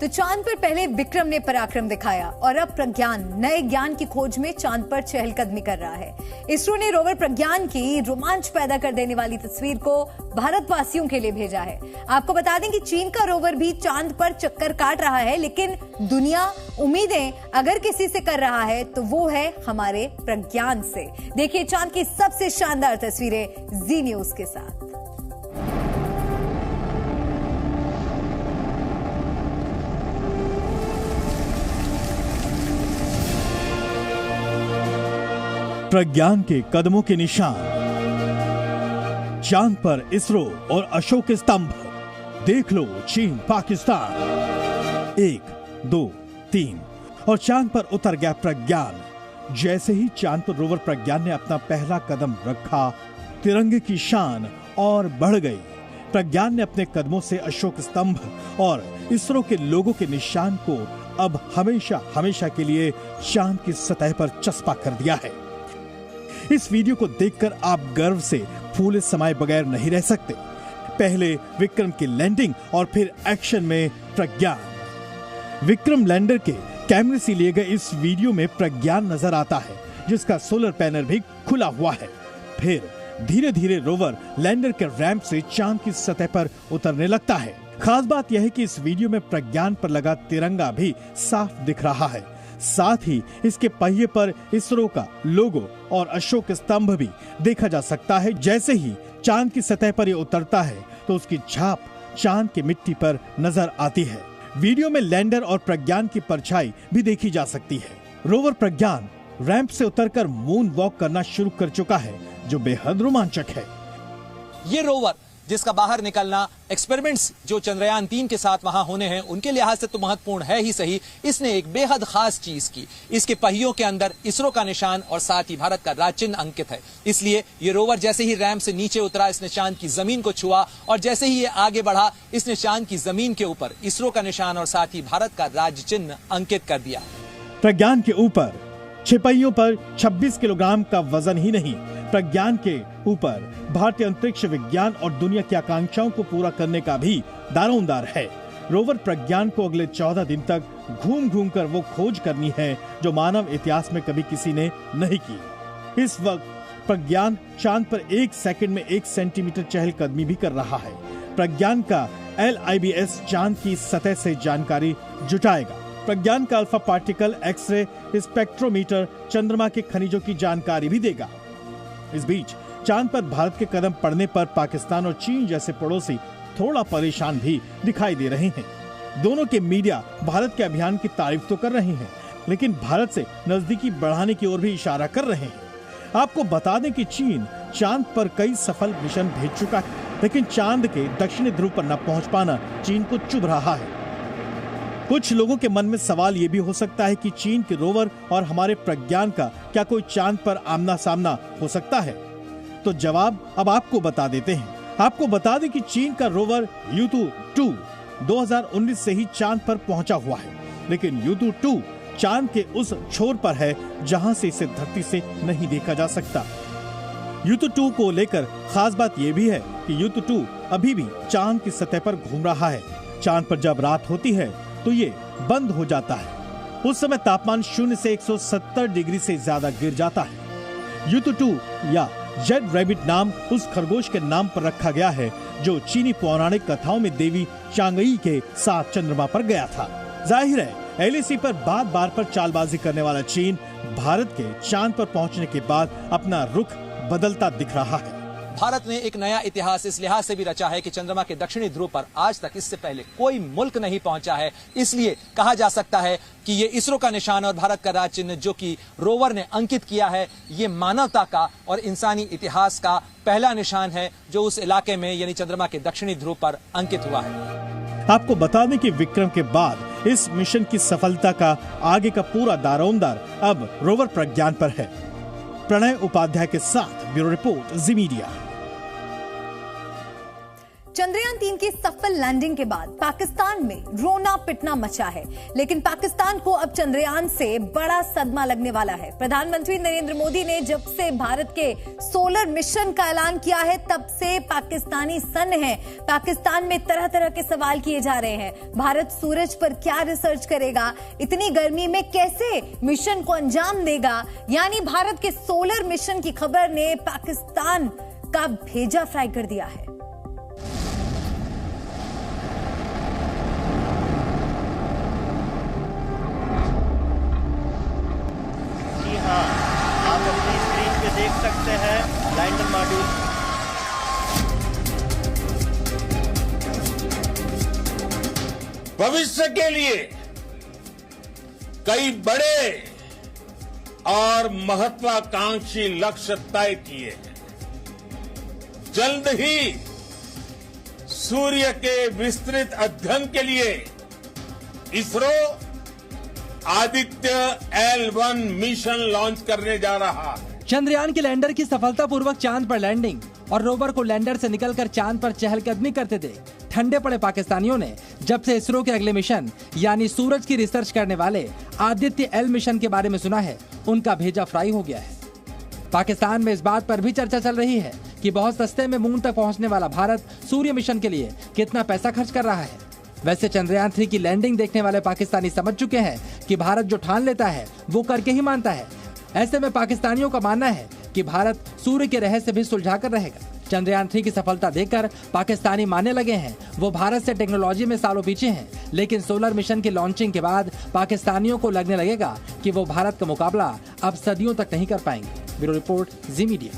तो चांद पर पहले विक्रम ने पराक्रम दिखाया और अब प्रज्ञान नए ज्ञान की खोज में चांद पर चहलकदमी कर रहा है। इसरो ने रोवर प्रज्ञान की रोमांच पैदा कर देने वाली तस्वीर को भारतवासियों के लिए भेजा है। आपको बता दें कि चीन का रोवर भी चांद पर चक्कर काट रहा है, लेकिन दुनिया उम्मीदें अगर किसी से कर रहा है तो वो है हमारे प्रज्ञान से। देखिए चांद की सबसे शानदार तस्वीरें जी न्यूज के साथ। प्रज्ञान के कदमों के निशान, चांद पर इसरो और अशोक स्तंभ। देख लो चीन पाकिस्तान। 1, 2, 3 और चांद पर उतर गया प्रज्ञान। जैसे ही चांद पर रोवर प्रज्ञान ने अपना पहला कदम रखा, तिरंगे की शान और बढ़ गई। प्रज्ञान ने अपने कदमों से अशोक स्तंभ और इसरो के लोगों के निशान को अब हमेशा हमेशा के लिए चांद की सतह पर चस्पा कर दिया है। इस वीडियो को देखकर आप गर्व से फूले समाये बगैर नहीं रह सकते। पहले विक्रम की लैंडिंग और फिर एक्शन में प्रज्ञान। विक्रम लैंडर के कैमरे से लिए गए इस वीडियो में प्रज्ञान नजर आता है, जिसका सोलर पैनल भी खुला हुआ है। फिर धीरे धीरे रोवर लैंडर के रैंप से चांद की सतह पर उतरने लगता है। खास बात यह है कि इस वीडियो में प्रज्ञान पर लगा तिरंगा भी साफ दिख रहा है। साथ ही इसके पहिए पर इसरो का लोगो और अशोक स्तंभ भी देखा जा सकता है। जैसे ही चांद की सतह पर यह उतरता है तो उसकी छाप चांद की मिट्टी पर नजर आती है। वीडियो में लैंडर और प्रज्ञान की परछाई भी देखी जा सकती है। रोवर प्रज्ञान रैंप से उतरकर मून वॉक करना शुरू कर चुका है, जो बेहद रोमांचक है। ये रोवर जिसका बाहर निकलना एक्सपेरिमेंट्स जो चंद्रयान 3 के साथ वहां होने हैं उनके लिहाज से तो महत्वपूर्ण है ही सही, इसने एक बेहद खास चीज की। इसके पहियों के अंदर इसरो का निशान और साथ ही भारत का राज चिन्ह अंकित है। इसलिए ये रोवर जैसे ही रैंप से नीचे उतरा, इसने चांद की जमीन को छुआ और जैसे ही ये आगे बढ़ा, इसने चांद की जमीन के ऊपर इसरो का निशान और साथ ही भारत का राज चिन्ह अंकित कर दिया। प्रज्ञान के ऊपर छिपाइयों पर 26 किलोग्राम का वजन ही नहीं, प्रज्ञान के ऊपर भारतीय अंतरिक्ष विज्ञान और दुनिया की आकांक्षाओं को पूरा करने का भी दारोमदार है। रोवर प्रज्ञान को अगले 14 दिन तक घूम घूम कर वो खोज करनी है जो मानव इतिहास में कभी किसी ने नहीं की। इस वक्त प्रज्ञान चांद पर 1 सेकंड में 1 सेंटीमीटर चहलकदमी भी कर रहा है। प्रज्ञान का LIBS चांद की सतह से जानकारी जुटाएगा। प्रज्ञान का अल्फा पार्टिकल एक्सरे स्पेक्ट्रोमीटर चंद्रमा के खनिजों की जानकारी भी देगा। इस बीच चांद पर भारत के कदम पड़ने पर पाकिस्तान और चीन जैसे पड़ोसी थोड़ा परेशान भी दिखाई दे रहे हैं। दोनों के मीडिया भारत के अभियान की तारीफ तो कर रहे हैं, लेकिन भारत से नजदीकी बढ़ाने की ओर भी इशारा कर रहे हैं। आपको बता दें कि चीन चांद पर कई सफल मिशन भेज चुका है, लेकिन चांद के दक्षिणी ध्रुव पर न पहुंच पाना चीन को चुभ रहा है। कुछ लोगों के मन में सवाल ये भी हो सकता है कि चीन के रोवर और हमारे प्रज्ञान का क्या कोई चांद पर आमना सामना हो सकता है? तो जवाब अब आपको बता देते हैं। आपको बता दें कि चीन का रोवर युतु 2 2019 से ही चांद पर पहुंचा हुआ है, लेकिन युतु 2 चांद के उस छोर पर है जहां से इसे धरती से नहीं देखा जा सकता। युतु 2 को लेकर खास बात यह भी है कि युतु 2 अभी भी चांद की सतह पर घूम रहा है। चांद पर जब रात होती है तो ये बंद हो जाता है। उस समय तापमान 0 से 170 डिग्री से ज्यादा गिर जाता है। युतु 2 या जेड रैबिट नाम उस खरगोश के नाम पर रखा गया है जो चीनी पौराणिक कथाओं में देवी चांगई के साथ चंद्रमा पर गया था। जाहिर है LHC पर बार पर चालबाजी करने वाला चीन भारत के चांद पर पहुंचने के बाद अपना रुख बदलता दिख रहा है। भारत ने एक नया इतिहास इस लिहाज से भी रचा है कि चंद्रमा के दक्षिणी ध्रुव पर आज तक इससे पहले कोई मुल्क नहीं पहुंचा है। इसलिए कहा जा सकता है कि ये इसरो का निशान और भारत का राज चिन्ह जो कि रोवर ने अंकित किया है, ये मानवता का और इंसानी इतिहास का पहला निशान है जो उस इलाके में यानी चंद्रमा के दक्षिणी ध्रुव पर अंकित हुआ है। आपको बता दें कि विक्रम के बाद इस मिशन की सफलता का आगे का पूरा दारोमदार अब रोवर प्रज्ञान पर है। प्रणय उपाध्याय के साथ ब्यूरो रिपोर्ट जी मीडिया। चंद्रयान 3 की सफल लैंडिंग के बाद पाकिस्तान में रोना पिटना मचा है, लेकिन पाकिस्तान को अब चंद्रयान से बड़ा सदमा लगने वाला है। प्रधानमंत्री नरेंद्र मोदी ने जब से भारत के सोलर मिशन का ऐलान किया है, तब से पाकिस्तानी सन्न है। पाकिस्तान में तरह तरह के सवाल किए जा रहे हैं। भारत सूरज पर क्या रिसर्च करेगा, इतनी गर्मी में कैसे मिशन को अंजाम देगा, यानी भारत के सोलर मिशन की खबर ने पाकिस्तान का भेजा फ्राई कर दिया है। आप अपनी स्क्रीन पे देख सकते हैं लैंडर मॉड्यूल। भविष्य के लिए कई बड़े और महत्वाकांक्षी लक्ष्य तय किए हैं। जल्द ही सूर्य के विस्तृत अध्ययन के लिए ISRO Aditya L1 mission launch करने जा रहा है। चंद्रयान के लैंडर की सफलतापूर्वक चांद पर लैंडिंग और रोवर को लैंडर से निकलकर चांद पर चहलकदमी करते देख ठंडे पड़े पाकिस्तानियों ने जब से इसरो के अगले मिशन यानी सूरज की रिसर्च करने वाले आदित्य L मिशन के बारे में सुना है, उनका भेजा फ्राई हो गया है। पाकिस्तान में इस बात पर भी चर्चा चल रही है कि बहुत सस्ते में मून तक पहुंचने वाला भारत सूर्य मिशन के लिए कितना पैसा खर्च कर रहा है। वैसे चंद्रयान 3 की लैंडिंग देखने वाले पाकिस्तानी समझ चुके हैं कि भारत जो ठान लेता है वो करके ही मानता है। ऐसे में पाकिस्तानियों का मानना है कि भारत सूर्य के रहस्य भी सुलझा कर रहेगा। चंद्रयान 3 की सफलता देखकर पाकिस्तानी मानने लगे हैं वो भारत से टेक्नोलॉजी में सालों पीछे हैं, लेकिन सोलर मिशन की लॉन्चिंग के बाद पाकिस्तानियों को लगने लगेगा कि वो भारत का मुकाबला अब सदियों तक नहीं कर पाएंगे। ब्यूरो रिपोर्ट, जी मीडिया।